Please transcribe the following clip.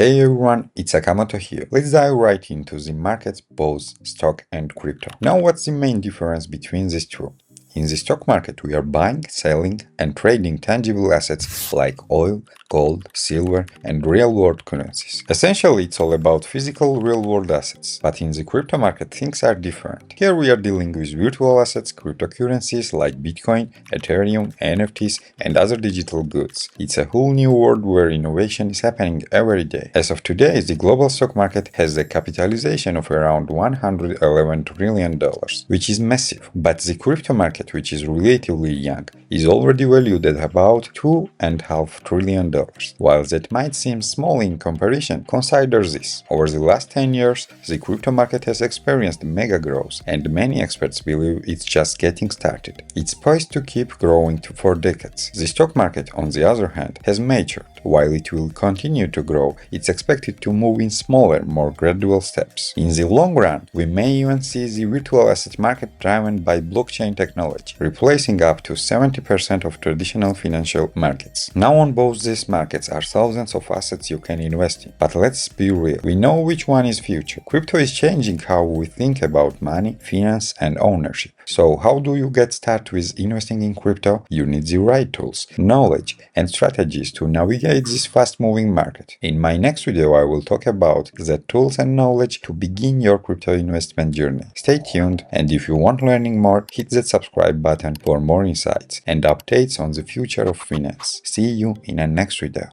Hey everyone, it's Akamoto here. Let's dive right into the markets, both stock and crypto. Now, what's the main difference between these two? In the stock market, we are buying, selling, and trading tangible assets like oil, gold, silver, and real-world currencies. Essentially, it's all about physical real-world assets. But in the crypto market, things are different. Here we are dealing with virtual assets, cryptocurrencies like Bitcoin, Ethereum, NFTs, and other digital goods. It's a whole new world where innovation is happening every day. As of today, the global stock market has a capitalization of around $111 trillion, which is massive. But the crypto market, which is relatively young, is already valued at about $2.5 trillion. While that might seem small in comparison, consider this. Over the last 10 years, the crypto market has experienced mega growth, and many experts believe it's just getting started. It's poised to keep growing for decades. The stock market, on the other hand, has matured. While it will continue to grow, it's expected to move in smaller, more gradual steps. In the long run, we may even see the virtual asset market driven by blockchain technology, replacing up to 70% of traditional financial markets. Now on both these markets are thousands of assets you can invest in. But let's be real, we know which one is future. Crypto is changing how we think about money, finance, and ownership. So how do you get started with investing in crypto? You need the right tools, knowledge, and strategies to navigate this fast-moving market. In my next video, I will talk about the tools and knowledge to begin your crypto investment journey. Stay tuned, and if you want learning more, hit that subscribe button for more insights and updates on the future of finance. See you in the next video.